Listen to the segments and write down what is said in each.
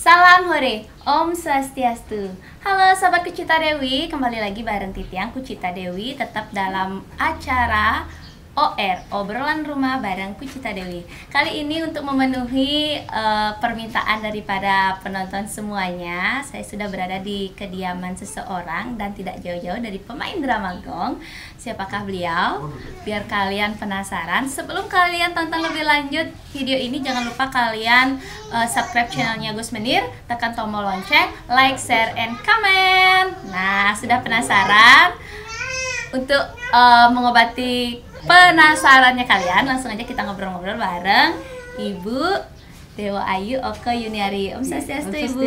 Salam hore, Om Swastiastu. Halo Sobat Kucita Dewi, kembali lagi bareng Titiang Kucita Dewi, tetap dalam acara OR, obrolan rumah bareng Kucita Dewi. Kali ini untuk memenuhi permintaan daripada penonton semuanya, saya sudah berada di kediaman seseorang dan tidak jauh-jauh dari pemain drama gong. Siapakah beliau? Biar kalian penasaran. Sebelum kalian tonton lebih lanjut video ini, jangan lupa kalian subscribe channelnya Gus Menir, tekan tombol lonceng, like, share, and comment. Nah, sudah penasaran? Untuk mengobati penasarannya kalian, langsung aja kita ngobrol-ngobrol bareng Ibu Dewa Ayu Oke Yuniari. Om Swastiastu, Ibu.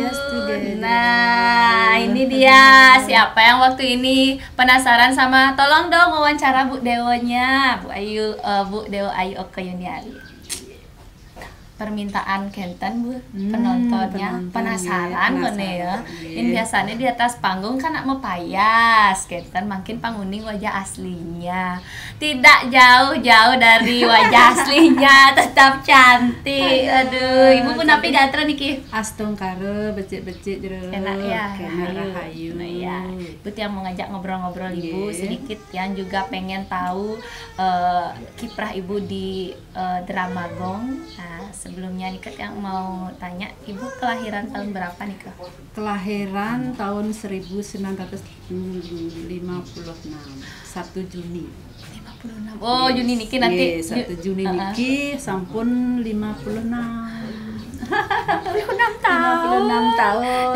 Nah, ini dia siapa yang waktu ini penasaran sama, tolong dong wawancara Bu Dewanya, Bu Ayu, Bu Dewa Ayu Oke Yuniari. Permintaan Kenten Bu, penontonnya penasaran kan ya. Ini biasanya di atas panggung kan nak mepayas, Kenten makin panguning wajah aslinya. Tidak jauh-jauh dari wajah aslinya, tetap cantik. Aduh, Ibu pun napi gatra niki. Astong karo becik-becik jero. Enak ya, rahayu. Nah, ya. Ibu yang mau ngajak ngobrol-ngobrol Ibu sedikit, yang juga pengen tahu kiprah Ibu di drama gong. Nah, sebelumnya nih yang mau tanya, Ibu kelahiran tahun berapa nih Kak? Kelahiran tahun 1956, 1 Juni. 56. Oh, Juni niki nanti. 1 Juni niki sampun 56. 56 tahun.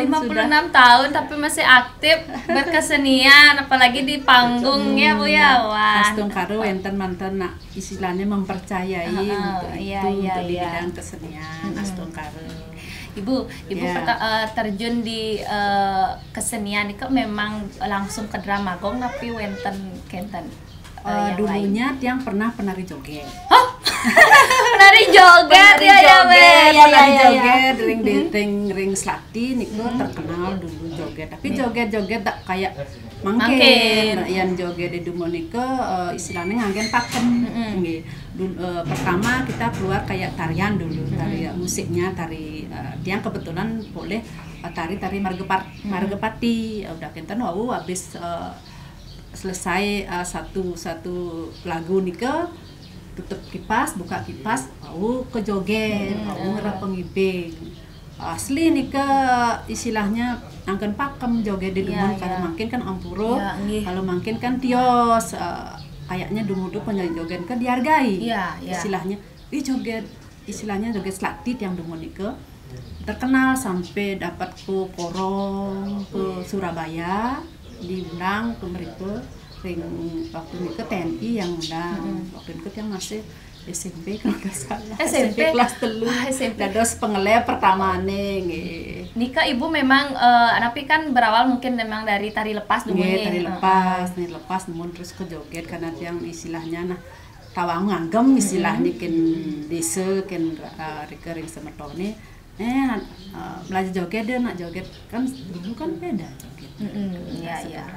56 tahun tapi masih aktif berkesenian, apalagi di panggung ya Bu ya. Wah. Astong karo enten mantan nak istilahnya mempercayai untuk itu untuk di bidang kesenian. Astong karo. Ibu terjun di kesenian itu memang langsung ke drama gong tapi wenten Kenten. Dulunya tiang pernah penari joget. Hah? Penari joget ya. Joget ring slati niku terkenal dulu joget. Tapi joget-joget tak kayak mangken. Yang joget di dumo niku istilahnya nganggen pakem. Nggih. Pertama kita keluar kayak tarian dulu, tari musiknya tari tiang kebetulan boleh tari Margepati. Udah kenten habis selesai satu lagu nika tutup kipas, buka kipas, ke joget, ngerap pengibing. Asli nika istilahnya angken pakem joget di dumun. Kalau makin kan ampuro, kalau makin kan tios, kayaknya dumudu penyanyi joget kan dihargai. Istilahnya joget, istilahnya joget slaktit yang dumun nika terkenal sampai dapat ke Porong, ke Surabaya, diundang ke mereka. Waktu itu TNI yang undang, waktu itu yang masih SMP kalau nggak salah. SMP kelas 3. SMP. Dados pengelih pertama nih. Nika Ibu memang tapi kan berawal mungkin memang dari tari lepas dulu nih. Tari lepas, namun terus ke joget karena yang istilahnya tawang nganggem istilahnya ken desa ken recurring semetone. Belajar joget dia nak joget kan dulu kan beda joget. Iya.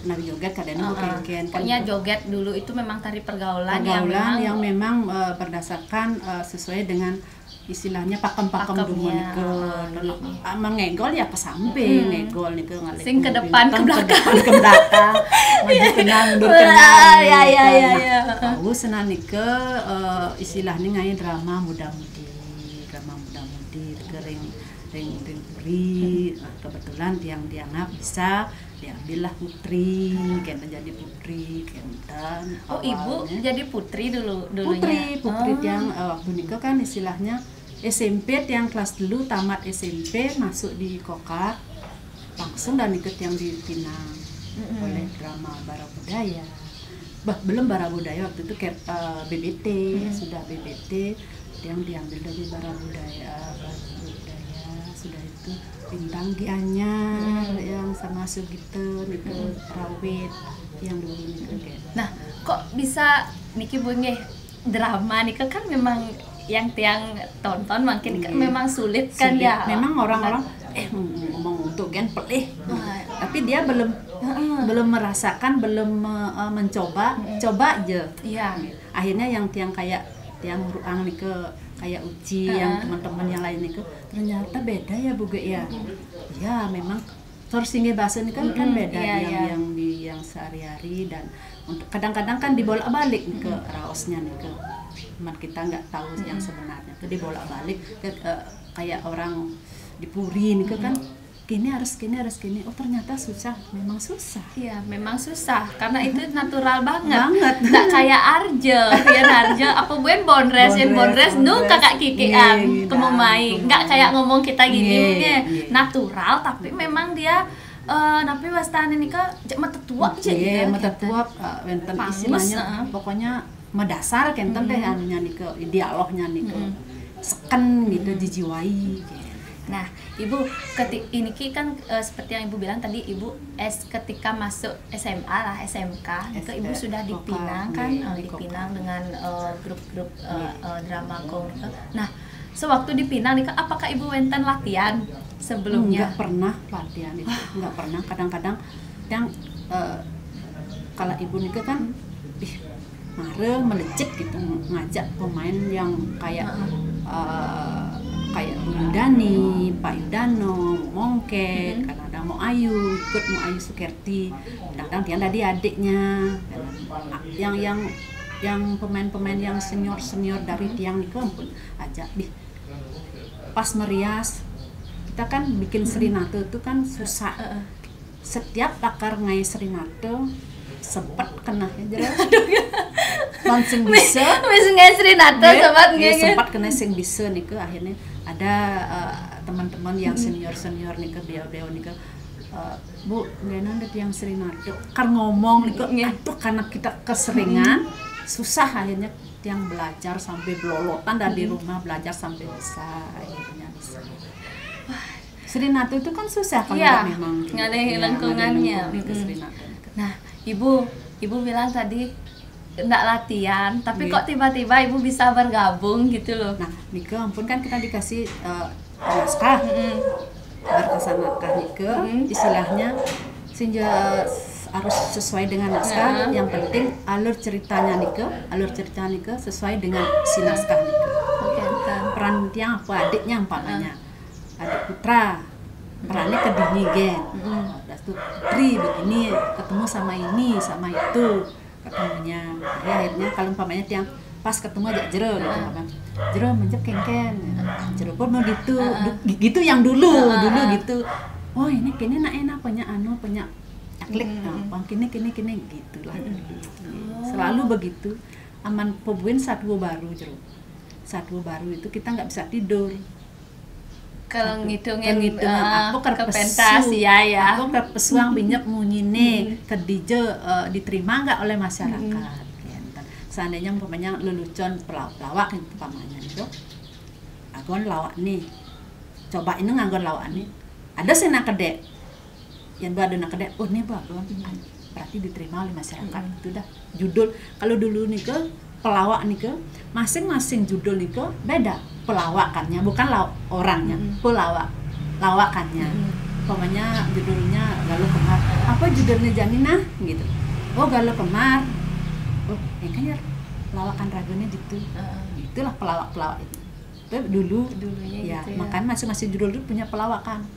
Nari joget kadang bukan. Pokoknya joget dulu itu memang tari pergaulan yang memang berdasarkan sesuai dengan istilahnya pakem-pakem dulu nika. Mengegol ya ke samping, ngegol nika ngalih. Sing ke depan ke belakang. Maju kenang, mundur kenang. Ya. Tahu senan nika istilahnya ngai drama muda-mudi, ring puri. Kebetulan tiang dianggap bisa diambillah putri, Kenten jadi putri, Kenten. Oh, Ibu jadi putri dulunya. Putri tiang waktu nikah kan istilahnya SMP tiang kelas dulu tamat SMP masuk di Kokar langsung dan ikut yang di Pinang oleh drama Bara Budaya. Belum Bara Budaya waktu itu BBT, sudah BBT yang diambil dari Bara Budaya. Sudah itu Bintang Gianyar yang sama Sugito niku Rawit yang dulu niku. Nah, kok bisa niki Bu nggih drama niku kan memang yang tiang tonton makin kan memang sulit kan ya. Memang orang-orang ngomong untuk gen pelih. Tapi dia belum merasakan, belum mencoba, coba aja. Iya. Akhirnya yang tiang kayak tiang ruang niku kayak Uci yang teman-teman yang lain itu ternyata beda ya Bu Ge ya. Ya memang sourcingnya bahasa ini kan beda yang sehari-hari, dan untuk kadang-kadang kan dibolak-balik nih ke raosnya nih ke teman kita nggak tahu yang sebenarnya itu dibolak-balik kayak orang di Puri nih kan gini harus gini, oh ternyata susah, memang susah. Iya, memang susah karena itu natural banget. Nggak kayak Arjo, ya Arjo apa buen bonres nu kakak kikian kemumai. Nggak kayak ngomong kita gini natural, tapi memang dia tapi wastan ini kan mata tua aja ya. Mata tua wenten istilahnya pokoknya medasar kenten teh anunya nih ke dialognya nih ke seken gitu dijiwai. Nah, Ibu ini kan seperti yang Ibu bilang tadi, Ibu ketika masuk SMA lah, SMK, itu Ibu sudah dipinang kan, dipinang dengan grup-grup drama komik. Nah, sewaktu dipinang nih, apakah Ibu wenten latihan sebelumnya? Nggak pernah latihan itu, nggak pernah. Kadang-kadang yang kalau Ibu nikah kan, mare melecet gitu ngajak pemain yang kayak kayak Bu Yudani, Pak Yudano, Mongke, kadang-kadang mau Ayu, ikut mau Ayu Sukerti, kadang-kadang dia tadi adiknya, yang pemain-pemain yang senior dari tiang nih pun ajak pas merias kita kan bikin Srinato itu kan susah. Setiap akar ngai Srinato sepet kena aja langsung bisa ngai Srinato sempat kena sing bisa nih ke akhirnya ada teman-teman yang senior nih ke beliau nih ke Bu ngenan ada yang Srinato kan ngomong nih ke aduh karena kita keseringan susah akhirnya yang belajar sampai belolotan dari rumah belajar sampai bisa akhirnya bisa. Srinato itu kan susah kalau memang nggak ada lingkungannya. Nah, Ibu bilang tadi nggak latihan, tapi kok tiba-tiba Ibu bisa bergabung gitu loh. Nah, Nika ampun kan kita dikasih naskah, berkesan naskah Nika, istilahnya harus sesuai dengan naskah. Yang penting alur ceritanya Nika sesuai dengan si naskah Nika. Peran tiang apa adiknya umpamanya. Adik putra perannya ke dini gen, putri begini ketemu sama ini sama itu ketemunya, ya akhirnya kalau umpamanya tiang pas ketemu aja jero gitu kan, jero menjep kengken, jero pun mau gitu yang dulu gitu, oh ini kini enak punya aklik, kini gitulah, selalu begitu, aman pebuin satwa baru itu kita nggak bisa tidur. Kalau ngitungin aku kepentas ya aku kepesuang binyak munyine kedije diterima nggak oleh masyarakat. Seandainya umpamanya lelucon pelawak umpamanya itu agon lawak nih, coba ini nganggon lawak nih ada sena kedek yang ada nak kedek, oh nih bagus berarti diterima oleh masyarakat. Itu dah judul. Kalau dulu nih ke pelawak nih ke masing-masing judul nih ke beda pelawakannya, bukan orangnya, lawakannya. Pokoknya judulnya Galuh Kemar. Apa judulnya Janina gitu. Oh Galuh Kemar. Oh, kayaknya lawakan ragunya gitu. Itulah pelawak itu. Itu dulunya ya, gitu ya. Makanya masing-masing judul itu punya pelawakan.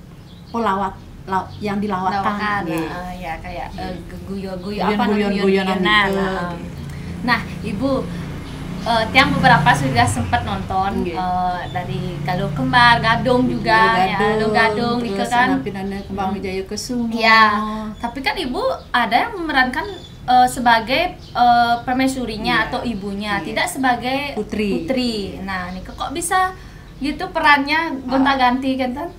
Yang dilawakan. Ya kayak guyon-guyonan. Nah, Ibu tiang beberapa sudah sempat nonton dari Galuh Kembar, Gadung juga Gadung itu kan Kembang Wijaya Kesuma. Ya, tapi kan Ibu ada yang memerankan sebagai permaisurinya atau ibunya, tidak sebagai putri. Nah, ini kok bisa gitu perannya gonta-ganti kan?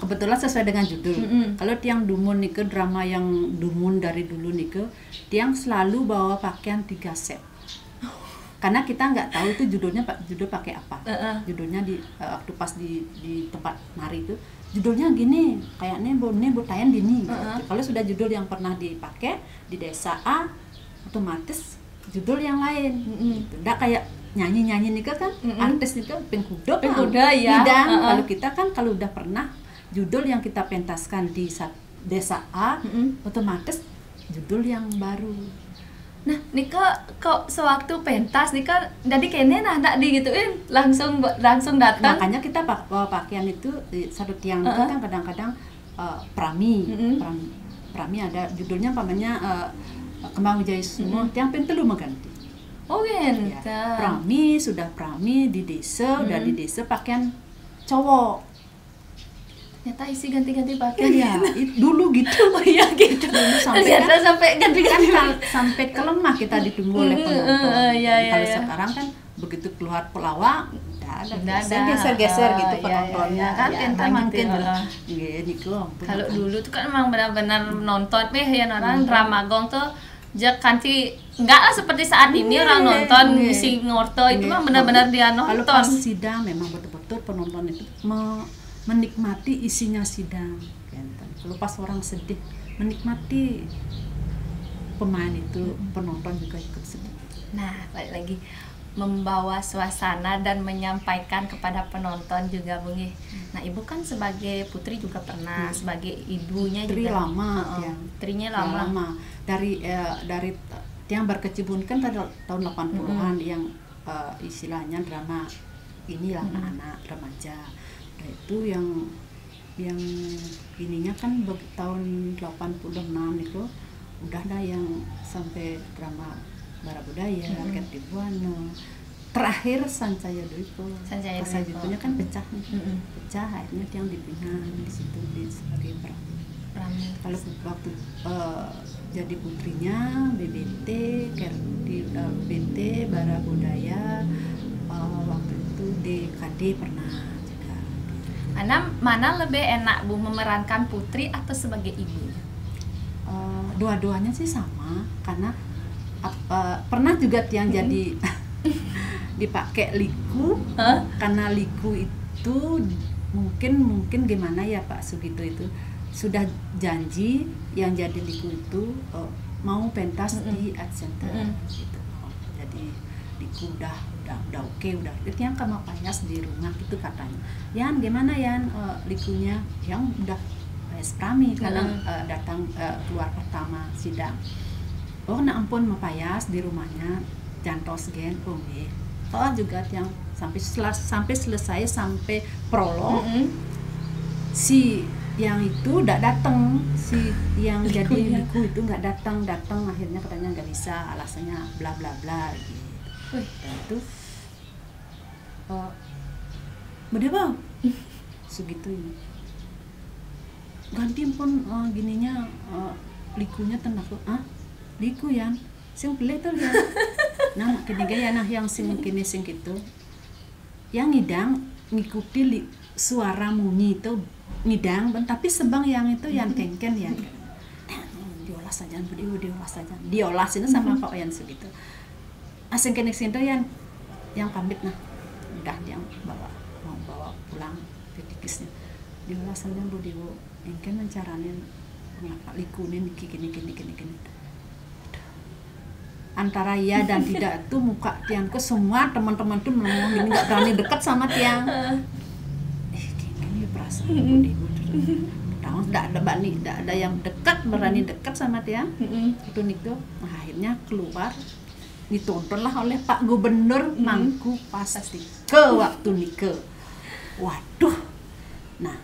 Kebetulan sesuai dengan judul. Kalau tiang Dumun nih ke drama yang Dumun dari dulu nih ke tiang selalu bawa pakaian 3 set. Karena kita nggak tahu itu judul pakai apa. Judulnya waktu pas di tempat nari itu judulnya gini, kayaknya botayan gini. Kalau sudah judul yang pernah dipakai di desa A, otomatis judul yang lain. Udah kayak nyanyi nih kan, artis nih kan pengkuda ya. Kalau kita kan kalau udah pernah judul yang kita pentaskan di desa A, otomatis judul yang baru. Nah, Nika kok sewaktu pentas Nika jadi kene nah ndak digituin langsung datang. Makanya kita pakaian itu satu tiang itu kan kadang-kadang prami. Prami ada judulnya pamannya Kembang Wijaya semua tiang pentelu mengganti. Oh gitu. Ya, prami di desa udah di desa pakaian cowok. Ternyata isi ganti-ganti pakaian. Ya, dulu gitu. Oh iya gitu. Dulu sampai ganti-ganti kan sampai kelemah kita ditunggu oleh penonton. Kalau iya. sekarang kan begitu keluar pelawak Udah geser gitu iya, penontonnya kan iya, kita gitu. makin gini kok. Kalau dulu tuh kan memang benar-benar nonton ya orang drama gong tuh kanti enggak lah seperti saat ini orang nonton si ngorto itu mah benar-benar dia Kalau nonton. pas sidang memang betul-betul penonton itu menikmati isinya sidang. Kalau pas orang sedih menikmati pemain itu, penonton juga ikut sedih. Nah, balik lagi membawa suasana dan menyampaikan kepada penonton juga Bungi. Nah, Ibu kan sebagai putri juga pernah, sebagai ibunya Putri juga lama, putrinya lama. Dari yang berkecimpung kan tahun 80-an yang istilahnya drama inilah anak-anak remaja. Nah, itu yang ininya kan tahun 86 itu udah ada yang sampai drama Bara Budaya, Kertibuana. Terakhir Sancaya Dwiko. Sancaya Dwikonya kan pecah akhirnya yang dipinang di situ sebagai Prami. Kalau waktu jadi putrinya BBT, BBT, Bara Budaya, waktu itu DKD pernah juga. Mana lebih enak Bu memerankan putri atau sebagai ibu? Dua-duanya sih sama karena pernah juga yang jadi dipakai liku karena liku itu mungkin gimana ya Pak Sugito itu sudah janji yang jadi liku itu mau pentas di Art Center gitu. Jadi liku udah oke, udah itu yang sama Payas di rumah gitu katanya. Yan gimana Yan likunya yang udah Payas Prami karena datang keluar pertama sidang. Oh, nah ampun Mapayas di rumahnya jantos gen toh juga yang sampai selesai sampai prolog si yang itu udah datang, si yang jadi liku itu nggak datang akhirnya katanya nggak bisa, alasannya bla bla bla gitu. Dan itu beda bang segitu ini ganti pun gininya likunya tenang liku yan sing beli tuh ya nah ketiga ya nah yang sing kini sing gitu yang ngidang ngikuti suara bunyi itu ngidang tapi sebang yang itu yang kengken yang diolah saja diolah sini sama Pak Oyan segitu asing kene sing itu yang pamit nah udah yang mau bawa pulang petikisnya diolah saja Bu Dewo engken mencaranin ngapa likunin gini antara ya dan tidak tuh muka Tiang ke semua teman-teman tuh ngomong gini nggak berani dekat sama Tiang. Gini perasaan tahun tidak ada yang dekat berani dekat sama Tiang. Itu Niko, nah, akhirnya keluar ditonton lah oleh Pak Gubernur Mangku pasti ke waktu Niko. Waduh, nah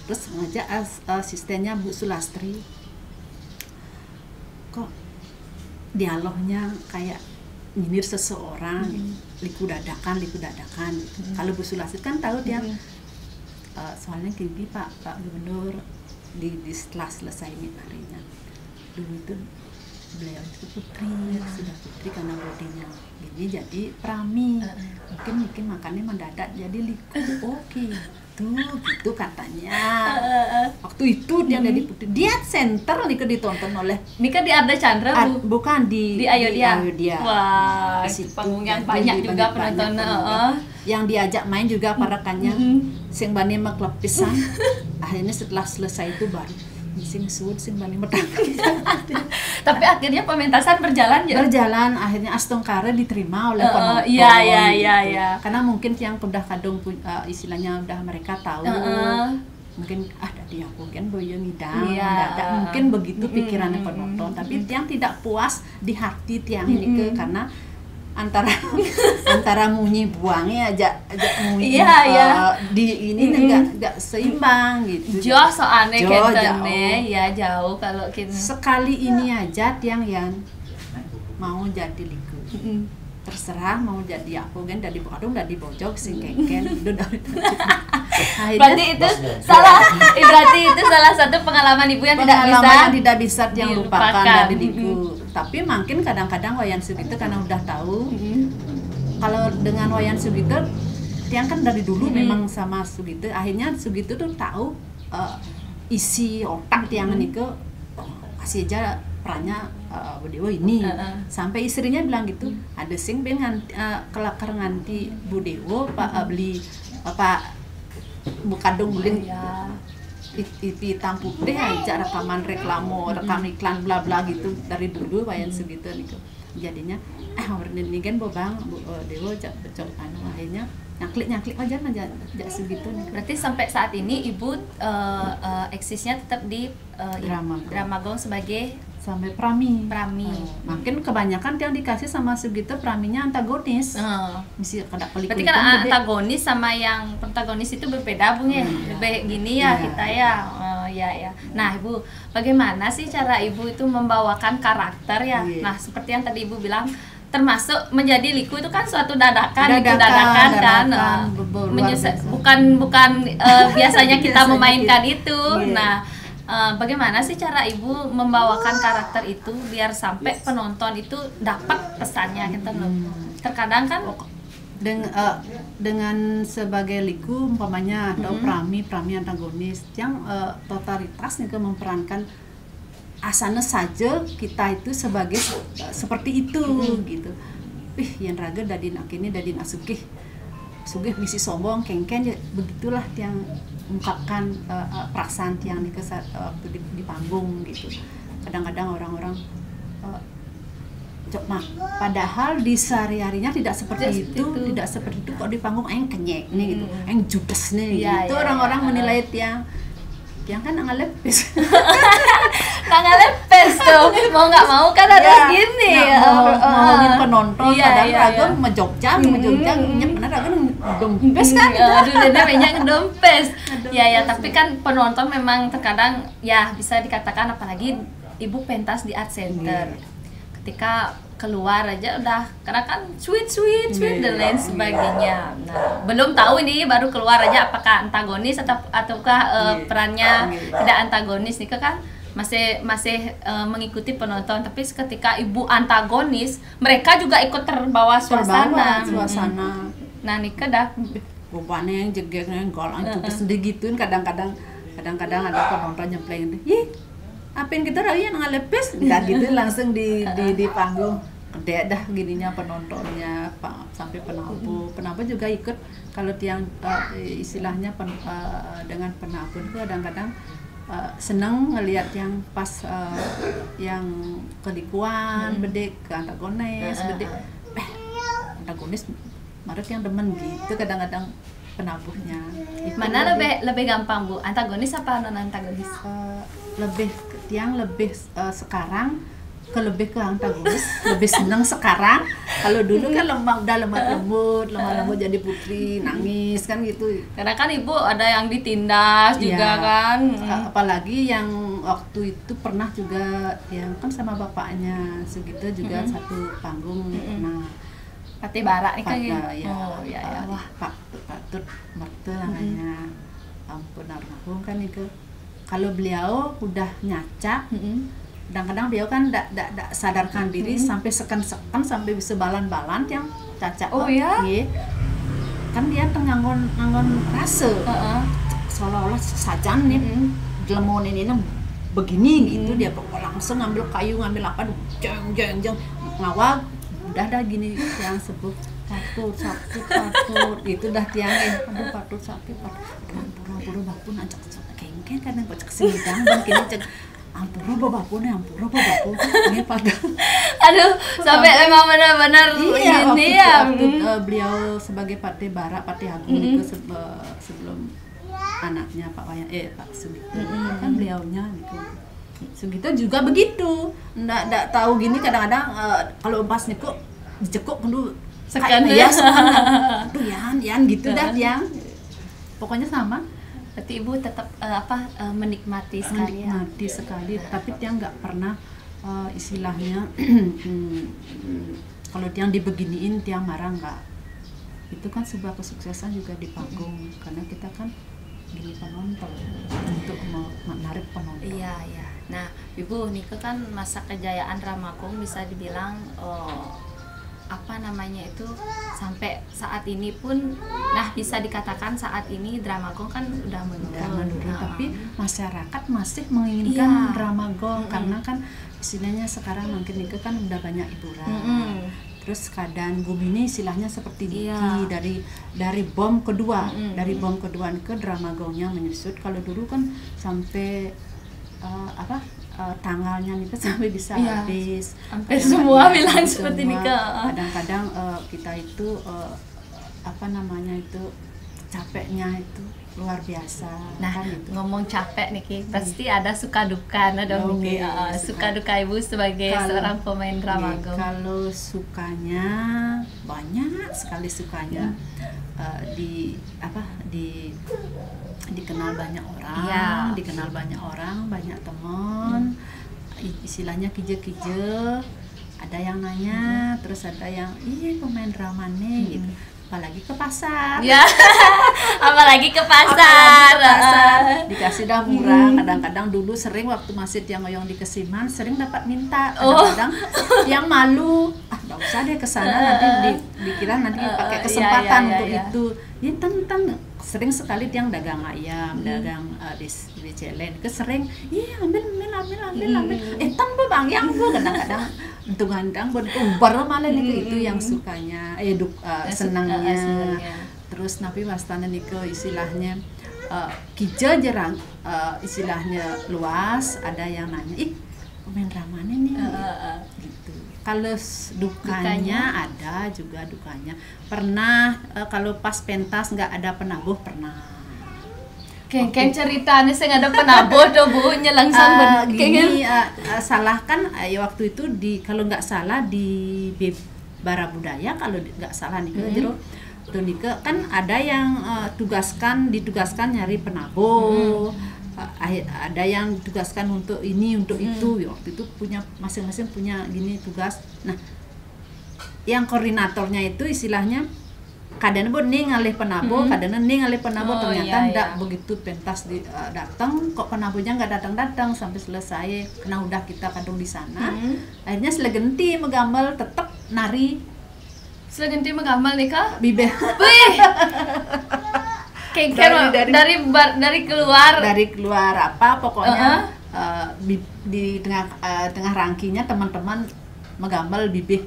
terus ngajak asistennya Bu Sulastri kok dialognya kayak nyindir seseorang liku dadakan kalau Bu Sulastri kan tahu dia soalnya gini Pak Gubernur di setelah selesai harinya dulu itu beliau itu sudah putri karena bodinya gini jadi Prami mungkin makannya mendadak jadi liku oke. Gitu katanya. Waktu itu dia dari putri. Dia center nih ditonton oleh. Ini kan di Arda Chandra Bu. Bukan di Ayodhya. Wah, itu panggung yang banyak juga penontonnya. Yang diajak main juga parakannya. Sing bani maklep pisan. Akhirnya setelah selesai itu baru sing suud sing bani metang. Tapi akhirnya pementasan berjalan ya. Berjalan akhirnya Astongkare diterima oleh penonton. Iya. Karena mungkin yang udah kadung istilahnya udah mereka tahu mungkin tadi aku kan boyo ngidang Iya. mungkin begitu pikirannya penonton, tapi tiang tidak puas di hati tiang ini karena antara munyi buangnya aja munyi di ini enggak seimbang gitu. Jauh soalnya Jauh. ya jauh kalau kita Sekali ini aja tiang yang mau jadi liku. Terserah mau jadi aku kan dari Bukadung dari Bojok sing kengken berarti itu salah satu pengalaman ibu yang tidak bisa yang lupakan dilupakan. dari liku. Tapi mungkin kadang-kadang wayan sugito karena udah tahu kalau dengan wayan sugito tiang kan dari dulu memang sama Sugito, akhirnya Sugito tuh tahu isi otak tiang niku kasih aja perannya Budewo ini sampai istrinya bilang gitu ada sing dengan kelakar nganti Budewo Pak beli Pak Bukadung beli hitam putih aja rekaman reklamo rekam iklan bla bla gitu dari dulu wayan segitu nih jadinya ini kan bobang Dewo becok akhirnya nyaklik aja segitu nih. Berarti sampai saat ini ibu eksisnya tetap di Dramagong sebagai sampai Prami. Makin kebanyakan yang dikasih sama Sugito Praminya antagonis. Misi kada pelik. Berarti kan antagonis sama yang protagonis itu berbeda Bung ya. Lebih gini ya kita ya. Ya. Nah, Ibu, bagaimana sih cara Ibu itu membawakan karakter ya? Nah, seperti yang tadi Ibu bilang termasuk menjadi liku itu kan suatu dadakan kan bukan biasanya kita memainkan itu. Nah, bagaimana sih cara ibu membawakan karakter itu biar sampai penonton itu dapat pesannya gitu loh. Terkadang kan dengan sebagai liku umpamanya atau prami antagonis yang totalitas nih memerankan asana saja kita itu sebagai seperti itu gitu. Yang raga dadin akini dadin asugih misi sombong kengken ya begitulah yang ungkapkan perasaan yang waktu di panggung gitu. Kadang-kadang orang-orang padahal di sehari-harinya tidak seperti itu, kok di panggung aing kenyek nih gitu, aing judes nih gitu. Orang-orang menilai tiang kan ngelepes. Ngelepes tuh. Mau nggak mau kan harus gini. Ngomongin penonton padahal ragam Jogja nyep bener ragam dompes kan. Aduh banyak dompes. Ya, tapi kan penonton memang terkadang ya bisa dikatakan apalagi ibu pentas di art center. Ketika keluar aja udah karena kan sweet dan lain sebagainya. Nah, belum tahu ini baru keluar aja apakah antagonis ataukah perannya tidak antagonis nih kan masih mengikuti penonton, tapi ketika ibu antagonis mereka juga ikut terbawa suasana. Nah, nih dah rupanya yang jegek yang golang terus digituin kadang-kadang ada penonton nyempleng ih apin kita raya ngalepes enggak gitu langsung di panggung gede dah gininya penontonnya sampai penabu juga ikut kalau tiang istilahnya dengan penabu itu kadang-kadang seneng ngelihat yang pas yang kelikuan bedek ke antagonis bedek antagonis Maret yang demen gitu kadang-kadang penabuhnya. Mana lebih gampang Bu, antagonis apa non antagonis? Lebih sekarang lebih ke antagonis, lebih seneng sekarang. Kalau dulu kan udah lemah lembut jadi putri nangis kan gitu. Karena kan ibu ada yang ditindas juga kan. Apalagi yang waktu itu pernah juga yang kan sama bapaknya segitu juga satu panggung. Nah, Pati Bara nih kan wah patut mertu namanya ampun almarhum kan itu kalau beliau udah nyacak kadang-kadang beliau kan tidak sadarkan diri sampai sekan sampai bisa balan yang cacat kan dia nganggon rasa seolah-olah sajan nih lemon ini begini gitu dia langsung ngambil kayu ngambil apa jeng ngawal udah gini yang sebut patut itu dah tiang aduh patut sakit ampura bapun ancak kengken kan yang bocak singdang dan kini cek ampura bapun ini pada aduh sampai emang benar-benar ini ya waktu beliau sebagai Pati Bara Pati Agung itu sebelum anaknya Pak Pak Sugito kan beliaunya gitu. Sugito juga begitu, ndak tahu gini kadang-kadang kalau pas niku dicekuk dulu sekan ya tuh yan gitu dah yang pokoknya sama. Berarti ibu tetap menikmati sekali menikmati sekali, tapi dia nggak pernah istilahnya kalau dia dibeginiin dia marah nggak. Itu kan sebuah kesuksesan juga di panggung karena kita kan gini penonton untuk menarik penonton. Iya. Nah, Ibu, Nike kan masa kejayaan Dramagung bisa dibilang sampai saat ini pun, nah bisa dikatakan saat ini Dramagung kan udah menurun. Tapi masyarakat masih menginginkan Dramagung karena kan istilahnya sekarang mungkin Nike kan udah banyak hiburan. Terus keadaan bumi ini istilahnya seperti Niki dari bom kedua, dari bom kedua ke Dramagongnya menyusut. Kalau dulu kan sampai tanggalnya nih sampai bisa habis sampai semua bilang seperti ini kadang-kadang kita itu capeknya itu luar biasa. Nah kan, gitu. Ngomong capek nih pasti ada suka duka dong Niki. Suka duka Ibu sebagai seorang pemain Dramagung. Kalau sukanya banyak sekali sukanya. Dikenal banyak orang, banyak teman, istilahnya kije-kije, ada yang nanya, terus ada yang pemain drama nih gitu. Apalagi ke pasar. Apalagi ke pasar. Dikasih dah murah. Kadang-kadang dulu sering waktu masih tiang oyong di Kesiman sering dapat minta. Kadang-kadang yang malu, nggak usah deh kesana nanti dikira nanti pakai kesempatan untuk itu. Ya tentang sering sekali tiang dagang ayam, dagang di Celen, sering, ambil. Tambah bang yang kadang-kadang untuk gandang baru malah itu yang sukanya, senangnya. Terus napi wastana niko istilahnya kija jerang, istilahnya luas. Ada yang nanya, pemain drama nih gitu. Kalau dukanya ada juga dukanya. Pernah kalau pas pentas nggak ada penabuh pernah. Kayak ceritanya saya nggak ada penabuh tuh Bu, nyelangsang salah kan waktu itu kalau nggak salah di Bara Budaya kalau nggak salah nih Jero tuh nih kan ada yang ditugaskan nyari penabuh. Ada yang ditugaskan untuk ini untuk itu. Waktu itu punya masing-masing punya gini tugas. Nah, yang koordinatornya itu istilahnya kadang nih ngalih penabuh, kadang nih ngalih penabuh. Ternyata enggak begitu pentas datang kok penabuhnya nggak datang sampai selesai karena udah kita kadung di sana. Akhirnya selegenti megamel tetap nari. Selegenti megamel nih Kak? Bibeh. Dari keluar apa pokoknya di tengah rangkinya teman-teman megamel bibih.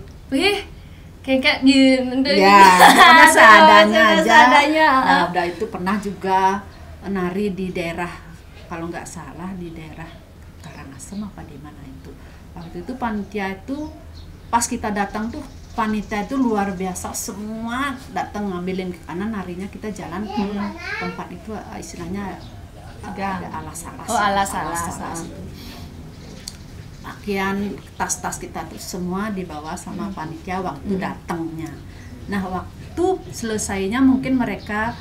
Kayak pokoknya seadanya aja. Udah itu pernah juga nari di daerah kalau nggak salah di daerah Karangasem apa di mana itu. Waktu itu panitia itu pas kita datang tuh panitia itu luar biasa, semua datang ngambilin karena narinya kita jalan ke tempat itu istilahnya ada alas-alas. Pakaian tas-tas kita tuh semua dibawa sama panitia waktu datangnya. Nah waktu selesainya mungkin mereka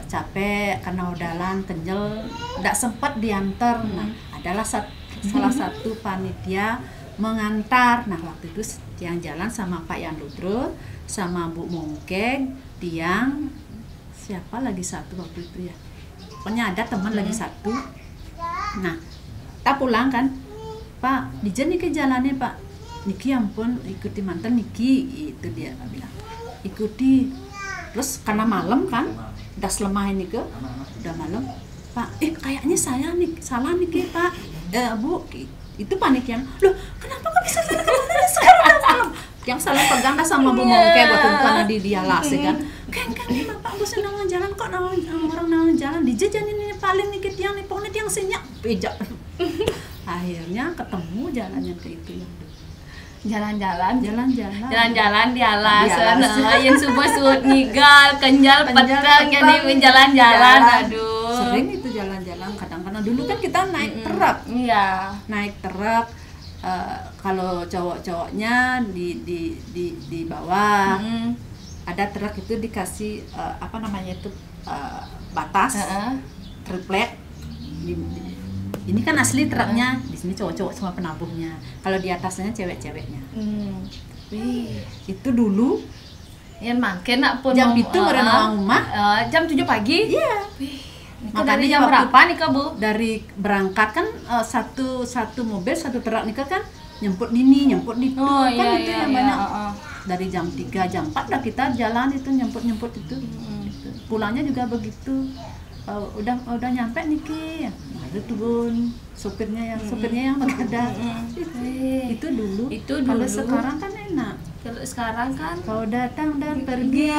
capek karena udalan kenjel, nggak sempat diantar. Nah adalah salah satu panitia mengantar. Nah waktu itu yang jalan sama Pak Yandudro sama Bu Mungkeng, Tiang, siapa lagi satu waktu itu ya, pokoknya ada teman lagi satu. Nah kita pulang kan, Pak dijen nih ke jalannya Pak, Niki ampun ikuti mantan Niki, itu dia bilang ikuti. Terus karena malam kan udah selemah ini udah malam, Pak kayaknya saya nih salah Niki Pak, Bu itu panik yang, loh kenapa kok bisa sekarang yang saling pegang sama Bu Mongke waktu itu karena dia lasi kan Bapak Bu senang jalan kok orang nawan jalan dijajan ini paling dikit yang nih pokoknya yang senyak pejak. Akhirnya ketemu jalannya ke itu yang jalan-jalan di alas yang subuh ngigal kenjal petang jadi jalan-jalan. Aduh sering itu jalan-jalan. Kadang-kadang dulu kan kita naik truk. Iya. Naik truk. Kalau cowok-cowoknya di bawah. Ada truk itu dikasih apa namanya itu batas triplek. Ini kan asli truknya, di sini cowok-cowok semua penabuhnya. Kalau di atasnya cewek-ceweknya. Itu dulu. Yang makin nak pun jam itu merenang rumah. Jam 7 pagi. Iya. Makanya dari jam berapa nih Kak Bu? Dari berangkat kan satu mobil satu truk nih kan nyemput ini nyemput itu kan itu yang banyak. Dari jam 3 jam 4 lah kita jalan itu nyemput itu. Pulangnya juga begitu. Udah nyampe Niki, baru turun sopirnya yang begadang. Itu dulu. Kalau sekarang kan enak. Kalau sekarang kan kau datang dan pergi,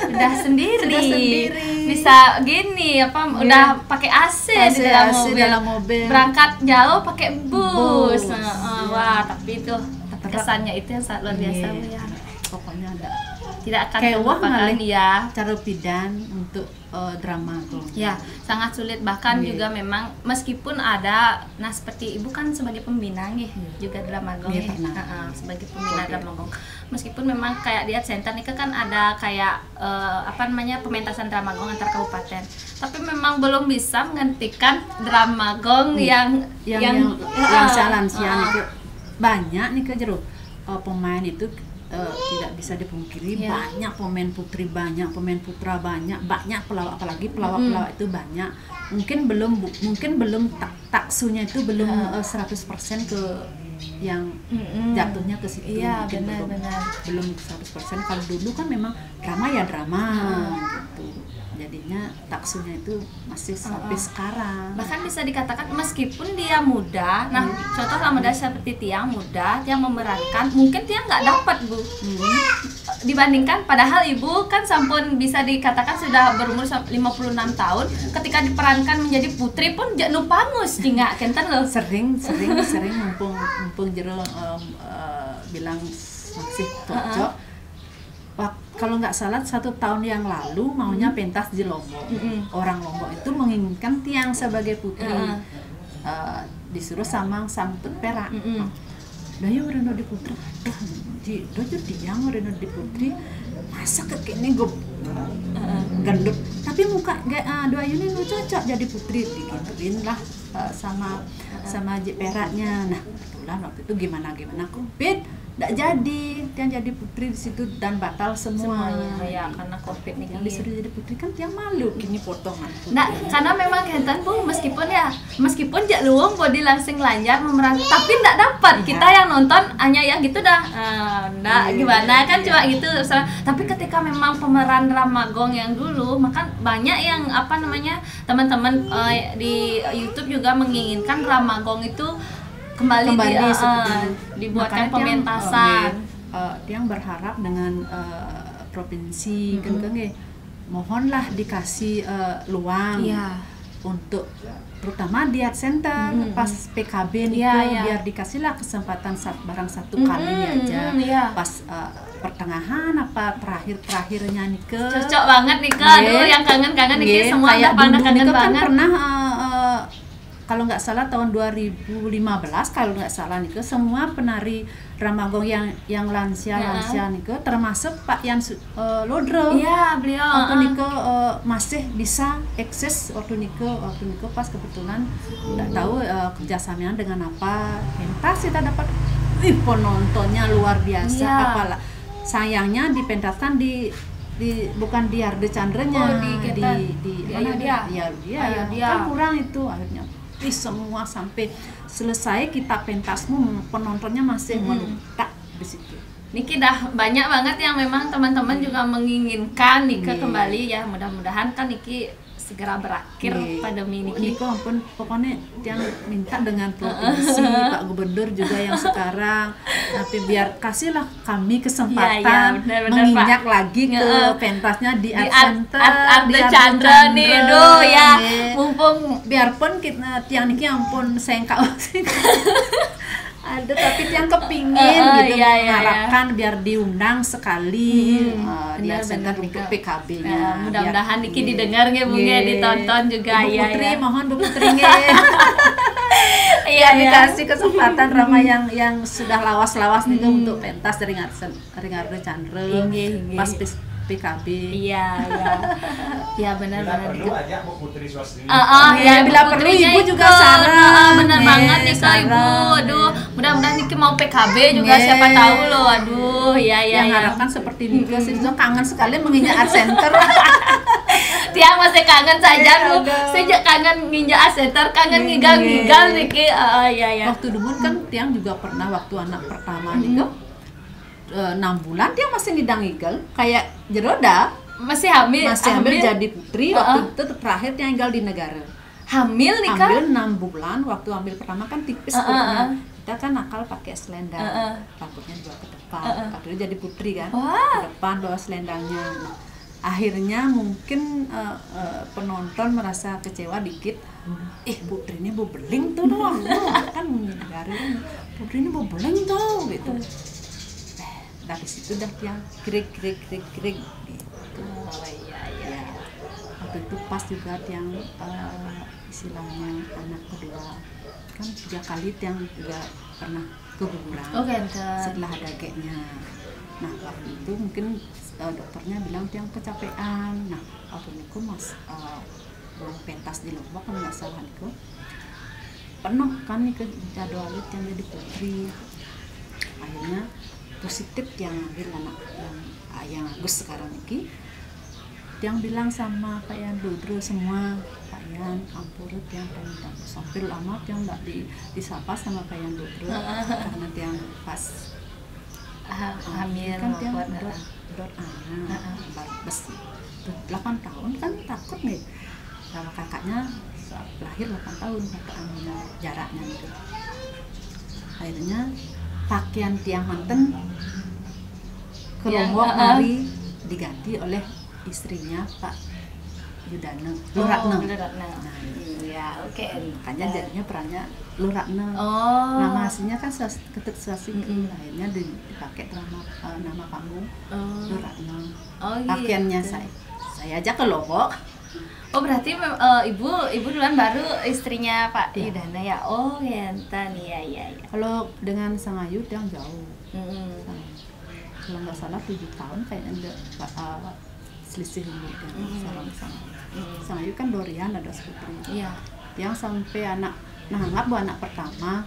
udah sendiri. Bisa gini udah pakai AC di dalam mobil. Berangkat jauh pakai bus. Wah, tapi itu kesannya itu yang sangat luar biasa ya. Pokoknya ada. Tidak akan terlupakan ya. Cara pidan untuk drama gong. Ya, sangat sulit bahkan juga memang meskipun ada seperti Ibu kan sebagai pembina juga drama gong sebagai pembina drama gong. Meskipun memang kayak di Art Center nih kan ada kayak pementasan drama gong antar kabupaten. Tapi memang belum bisa menggantikan drama gong yang lansia nih banyak nih jero pemain itu tidak bisa dipungkiri banyak pemain putri banyak pemain putra banyak pelawak apalagi pelawak itu banyak mungkin belum taksunya itu belum 100% ke yang jatuhnya ke situ benar belum 100%. Kalau dulu kan memang drama gitu jadinya taksunya itu masih sampai sekarang. Bahkan bisa dikatakan meskipun dia muda, contoh lah muda seperti Tiang muda, yang memerankan, mungkin Tiang nggak dapat Bu. Dibandingkan padahal Ibu kan sampun bisa dikatakan sudah berumur 56 tahun, ketika diperankan menjadi putri pun jangan pangus jingga kenten loh. Sering mumpung jero bilang masih cocok. Kalau nggak salah 1 tahun yang lalu maunya pentas di Lombok. Orang Lombok itu menginginkan Tiang sebagai putri. Disuruh sama Sangtut Perak. Dayo reno di putri. Dojo Tiang reno di putri. Masa kekini gue gendut. Tapi muka dua ini lu cocok jadi putri digituin lah sama Jik Peraknya. Nah, kebetulan waktu itu gimana Covid. Nggak jadi putri di situ dan batal semuanya ya karena Covid nih yang disuruh jadi putri kan Tiang malu kini potongan karena memang Henten pun meskipun jak luang body langsing lancar memerankan tapi nggak dapat kita yang nonton hanya ya gitu dah gimana kan cuma gitu tapi ketika memang pemeran drama gong yang dulu maka banyak yang teman-teman di YouTube juga menginginkan drama gong itu kembali dibuatkan pementasan. Tiang berharap dengan provinsi mohonlah dikasih luang untuk terutama di Art Center pas PKB biar dikasihlah kesempatan barang satu kali aja pas pertengahan terakhirnya nih cocok banget nih aduh yang kangen nih semua udah pada kangen banget kan pernah kalau nggak salah tahun 2015 kalau nggak salah nih semua penari Ramagong yang lansia nih termasuk Pak Yan Lodro. Iya beliau. Waktu Niko masih bisa akses waktu Niko pas kebetulan nggak tahu kerjasamanya dengan apa pentas kita dapat penontonnya luar biasa apalah sayangnya dipentaskan di bukan di Arde Chandrenya di mana dia kan kurang itu akhirnya semua sampai selesai kita pentasmu penontonnya masih melukat di situ. Niki dah banyak banget yang memang teman-teman juga menginginkan Niki kembali ya mudah-mudahan kan Niki segera berakhir pandemi Niki. Niko ampun pokoknya yang minta dengan provinsi Pak Gubernur juga yang sekarang tapi biar kasihlah kami kesempatan menginjak lagi ke pentasnya di Art Chandra nih mumpung biarpun kita tiang Niki ampun sengkau Ada tapi tiang kepingin gitu iya, mengharapkan biar diundang sekali di benar, center benar, untuk Nika. PKB-nya. Mudah-mudahan Niki didengar nggih Bu nggih, ditonton juga Ibu ya. Putri, Ya. mohon Bu Putri nggih. Iya, Dikasih kesempatan Rama yang sudah lawas-lawas nih untuk pentas dari Ngardo Chandra Inggih. pas PKB. Iya. Ya benar-benar Perlu aja Bu Putri Swastini. Ya bila perlu Putrinya Ibu juga ikut. saran. Bener Nih, banget nih Kak Ibu. saran. Aduh, mudah-mudahan Niki mau PKB juga Nih. siapa tahu loh. Aduh, ya. Yang harapkan seperti Nika sih, so kangen sekali menginjak art center. Tiang masih kangen saja Bu. Aduh. Sejak kangen nginjak aseter, kangen ngigal-ngigal Niki. Iya. Waktu dulu kan Tiang juga pernah waktu anak pertama Nika 6 bulan dia masih ngidang igal kayak jeroda. Masih hamil. Masih hamil jadi putri waktu itu terakhir Tiang tinggal di negara. Hamil nih Kak. Ambil 6 bulan, waktu ambil pertama kan tipis perutnya. Kita kan nakal pakai selendang, rambutnya juga ke depan. Akhirnya jadi putri kan, Wah. ke depan bawa selendangnya. Nah, akhirnya mungkin penonton merasa kecewa dikit. Putri ini beling tuh doang, kan negara putri ini beling tuh gitu. Dari situ dah yang krik gitu. Ya. Waktu itu pas juga yang istilahnya anak kedua kan 3 kali yang juga pernah keguguran setelah ada geknya. Nah waktu itu mungkin dokternya bilang yang kecapean. Nah waktu itu mas mau pentas di Lombok kalau nggak salah itu penuh kan nih ke jadwalit yang jadi putri. Akhirnya positif yang ambil anak yang Agus sekarang ini. Yang bilang sama Pak Yan Dudru semua, Pak Yan ampurut yang sampai lama yang nggak disapa sama Pak Yan Dudru karena yang pas hamil kan yang maupun dot anak baru besi 8 tahun kan takut nih sama kakaknya lahir 8 tahun kakaknya jaraknya gitu. Akhirnya pakaian tiang manten ke Lombok mari diganti oleh istrinya Pak Yudana, Luratna. Nah, iya, oke. Makanya jadinya perannya Luratna. Nama aslinya kan Ketut Swastini. Akhirnya dipakai nama panggung Luratna. Pakaiannya saya aja ke Lombok. Oh berarti ibu duluan baru istrinya Pak Yudana ya. Oh enten iya. Kalau dengan Sang Ayu yang jauh. Kalau nggak salah 7 tahun kayaknya selisih umur dengan Sang Ayu kan Dorian ada putri. Iya. Yang sampai anak anggap anak pertama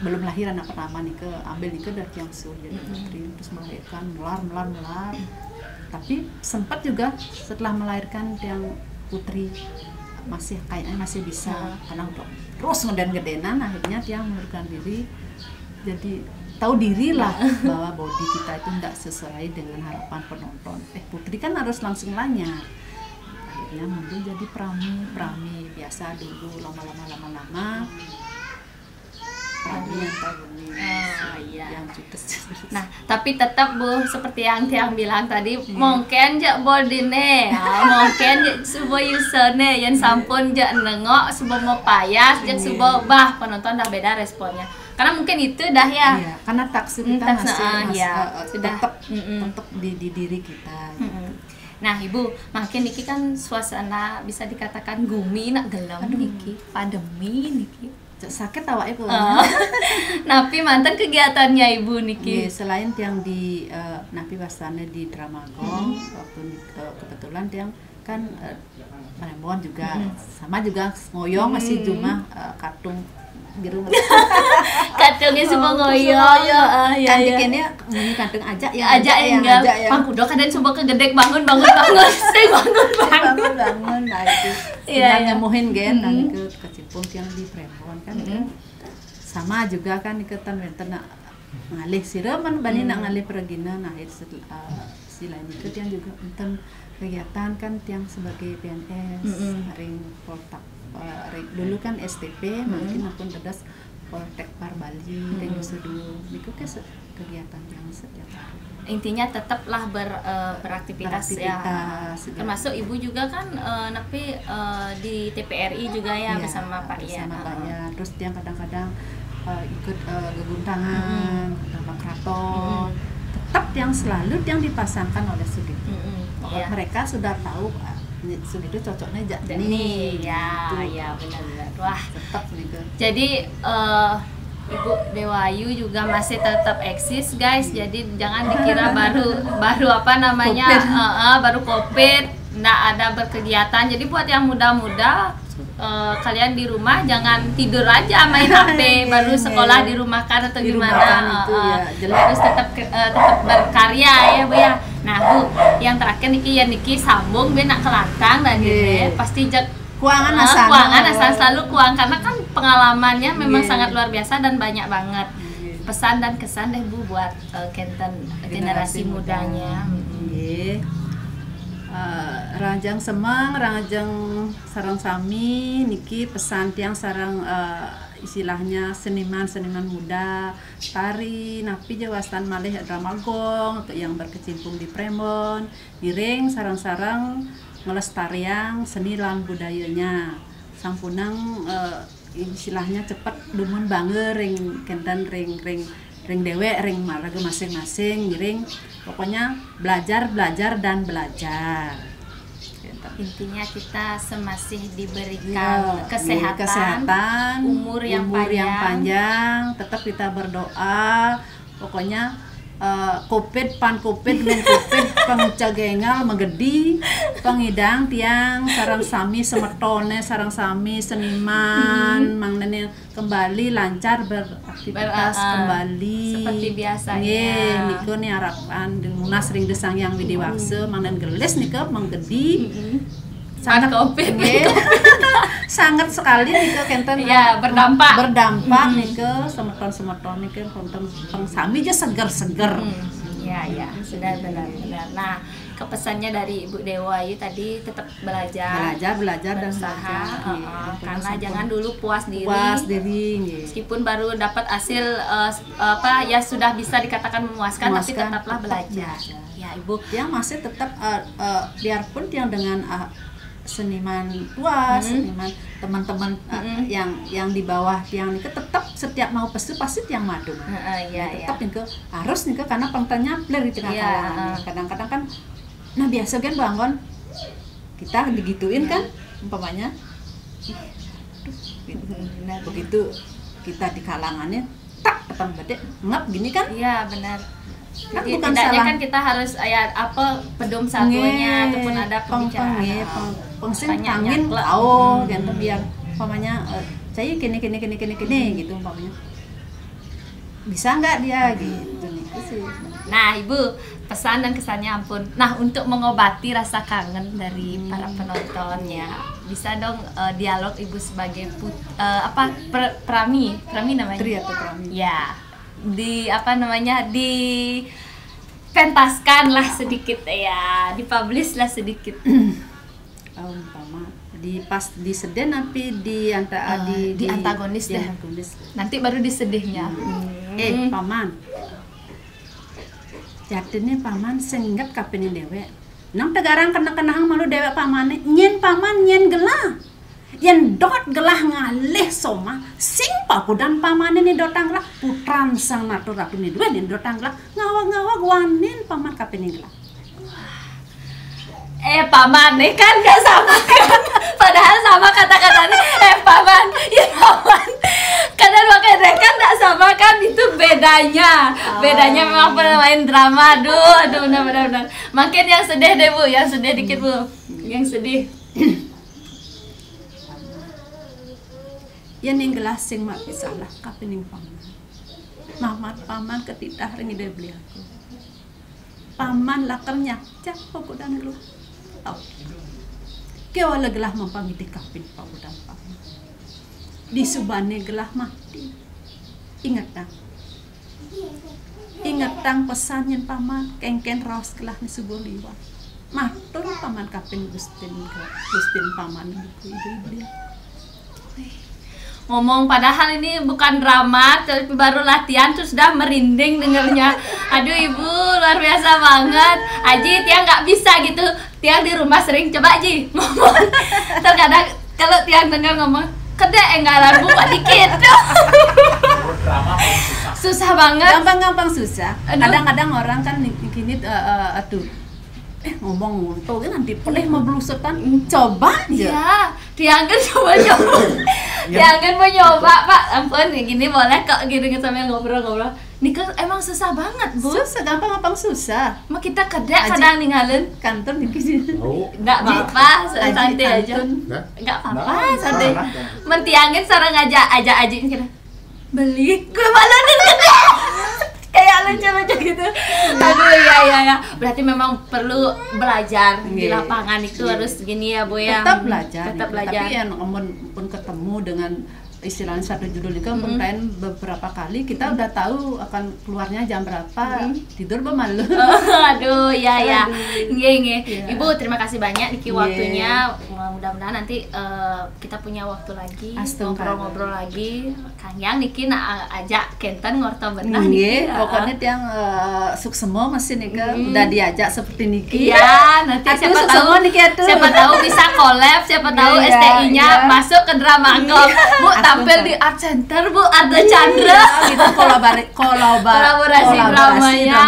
belum lahir anak pertama nih ambil nih dari yang jadi putri terus melahirkan melar. Tapi sempat juga setelah melahirkan yang putri kayaknya masih bisa karena udah terus ngeden-gedenan akhirnya dia mengundurkan diri jadi tahu diri lah bahwa body kita itu tidak sesuai dengan harapan penonton. Putri kan harus langsung lanyar. Akhirnya mundur jadi Prami biasa dulu lama-lama Prami yang tahunya yang judes. Nah, tapi tetap Bu seperti yang Tiang bilang tadi, mungkin jak bodine, mungkin sebuah usernya yang sampun jak nengok sebuah mau payas, jak sebuah penonton dah beda responnya. Karena mungkin itu dah ya. Iya, karena taksi kita masih sudah tetap di diri kita. Nah Ibu, makin niki kan suasana bisa dikatakan gumi nak gelam niki, pandemi niki. Sakit awake pun. Napi mantan kegiatannya Ibu niki. Selain yang di Napi Wasane di Dramagong, waktu kebetulan yang kan Palembang juga sama juga ngoyong masih cuma kartung biru. Katungnya semua ngoyong. Cantik ini kantung aja yang Bang Kudo kadang coba kegedek bangun. Saya bangun. Nah itu. Iya nyemuhin gen dan ke kecimpung yang di Palembang kan. Sama juga kan iketan wenten ngalih sireman bani nak ngalih pergina nah selain itu yang juga enten kegiatan kan yang sebagai PNS ring Poltak dulu kan STP mungkin aku dadas Poltek Par Bali dan Yusudu itu kegiatan yang setiap hari intinya tetaplah beraktivitas ya. Termasuk ibu juga kan tapi di TPRI juga ya, bersama Pak Ian. Terus dia kadang-kadang ikut geguntangan, tambang keraton. Tetap yang selalu yang dipasangkan oleh Sugitu. Mereka sudah tahu Sugitu cocoknya ini. Ya, gitu. Ya benar-benar. Wah, tetap gitu. Jadi Ibu Dewayu juga masih tetap eksis guys, jadi jangan dikira baru apa namanya baru COVID, nggak ada berkegiatan. Jadi buat yang muda-muda kalian di rumah jangan tidur aja main HP, baru sekolah dirumahkan atau gimana. Terus tetap berkarya ya Bu ya. Nah Bu, yang terakhir Niki sambung biar nak kelakang dan pasti kuangan asal selalu kuang, karena kan pengalamannya memang sangat luar biasa dan banyak banget. Pesan dan kesan deh Bu buat generasi mudanya. Rajang semang, rajang sarang sami niki pesan tiang sarang istilahnya seniman muda tari napi jawastan malih dramagong untuk yang berkecimpung di Premon giring sarang-sarang ngelestariang seni lan budayanya sampunang istilahnya cepet dumun banget ring dewe ring maraga masing-masing giring pokoknya belajar dan belajar. Intinya kita semasih diberikan kesehatan, umur yang panjang, tetap kita berdoa pokoknya COVID pengcagengal megedi pengidang tiang sarang sami semetone sarang sami seniman mangnene kembali lancar beraktivitas kembali seperti biasanya. Niko nih harapan munas ring desang yang widiwakse mangnen gelis niko menggedi sangat COVID sangat sekali nih kenten ya, berdampak nih ke semeton nih ke sami aja seger. Ya benar. Nah kepesannya dari Ibu Dewayu tadi tetap belajar dan usaha karena jangan dulu puas diri meskipun baru dapat hasil ya sudah bisa dikatakan memuaskan tapi tetaplah belajar. Ya Ibu yang masih tetap biarpun yang dengan seniman tua, seniman teman-teman yang di bawah yang nih tetap setiap mau pesu pasti yang madu. Tetap nih harus nih karena pengtanya player di tengah kalangan. Kadang-kadang kan nah biasa kan bangun kita digituin kan umpamanya begitu kita di kalangannya tak petang badek ngap gini kan. Iya benar. Kan jadi bukan tidaknya salah. Kan kita harus pedum satunya ataupun ada pembicaraan pengsing angin gitu biar umpamanya saya kini gitu umpamanya bisa nggak dia gitu nih sih. Nah Ibu pesan dan kesannya ampun. Nah untuk mengobati rasa kangen dari para penonton ya bisa dong dialog Ibu sebagai Prami namanya. Tri atau Prami. Ya pentaskan lah sedikit ya, dipublish lah sedikit. Umpama di sedih tapi di antagonis deh. Nanti baru di sedihnya. Paman. Jadinya paman singgat kapini dewe. Nang tegarang kena-kenahang malu dewe pamane. Nyen paman nyen gelah. Yen dot gelah ngalih soma sing pakudan pamane ni dotang gelah putran sang natu ratu ni dua ni dotang gelah ngawag wanin paman kapini gelah. Paman nih kan gak sama kan, padahal sama kata-katanya. Paman, ya paman, kadang pakai kan gak sama kan, itu bedanya. Bedanya memang main drama. Aduh benar. Makin yang sedih deh Bu, yang sedih dikit Bu, yang sedih. Yang gelas sing mak salah kapining paman. Mamat paman ketitah ring ide beli aku. Paman lakar nyakcak pokodan lu. Kewala gelah mampangiti kapin paudan paman. Di subane gelah mati. Ingat tang pesan yang paman kengken raos gelah ni subuh liwat. Matur paman kapin Gustin paman ibu beliau. ngomong, padahal ini bukan drama, tapi baru latihan tuh sudah merinding dengernya. Aduh Ibu, luar biasa banget. Aji, Tiang nggak bisa gitu. Tiang di rumah sering coba Aji ngomong. Terkadang kalau Tiang dengar ngomong, kedek enggak lagu kok dikit. Susah banget. Gampang-gampang susah. Kadang-kadang orang kan gini aduh ngomong tuh nanti pelih mau belusutan, coba aja. Iya, Tiang kan coba-coba. Tiang kan mau nyoba, Pak. Ampun, gini boleh kok gini sambil ngobrol-ngobrol. Ini kan emang susah banget, Bu. Susah, gampang susah. Mau kita kedek kadang ninggalin kantor di sini. Enggak apa-apa, santai aja. Enggak apa-apa, santai. Mentiangin sarang ajak Aji kira. Beli kue balonin gede. Kayak lucu-lucu gitu. Aduh, ya. Berarti memang perlu belajar di lapangan itu harus gini ya, Bu ya. Tetap belajar. Tapi yang pun ketemu dengan istilahnya satu judul itu mungkin beberapa kali kita udah tahu akan keluarnya jam berapa, tidur bemalu. Aduh, ya. Nge. Ibu, terima kasih banyak Niki waktunya. Mudah-mudahan nanti kita punya waktu lagi ngobrol-ngobrol lagi. Kang Yang Niki ajak Kenten ngorto benah Niki. Pokoknya Tiang suksemo masih nih udah diajak seperti Niki. Iya, nanti siapa tahu bisa collab, siapa tahu STI-nya masuk ke Drama Angkop. Bu, tampil di Art Center, Bu, Arda Chandra. Itu kolaborasi dramanya.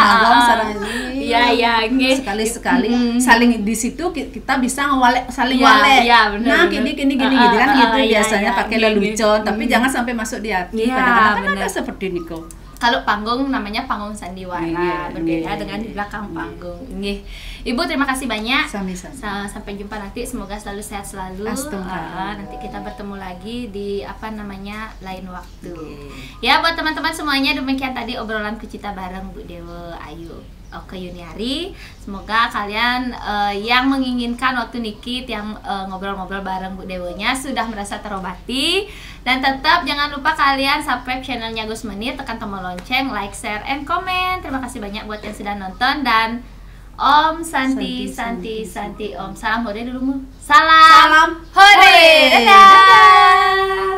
Iya, sekali-sekali saling di situ kita bisa saling ya, walek. Ya, bener, nah, gini gitu kan gitu biasanya pakai lelucon, tapi jangan sampai masuk di hati. Kadang-kadang kan ada seperti ini kok. Kalau panggung namanya panggung sandiwara, berbeda dengan di belakang panggung. Nggih. Ibu, terima kasih banyak. Sampai jumpa nanti, semoga selalu sehat selalu. Nanti kita bertemu lagi di lain waktu. Ya, buat teman-teman semuanya, demikian tadi obrolan Kucita bareng Bu Dewa Ayu Oke Yuniari. Semoga kalian yang menginginkan waktu Niki yang ngobrol-ngobrol bareng Bu Dewonya sudah merasa terobati. Dan tetap jangan lupa kalian subscribe channelnya Gus Menir, tekan tombol lonceng, like, share, and comment. Terima kasih banyak buat yang sudah nonton. Dan Om Santi Om. Salam hore dulu. Salam hore. Dadah.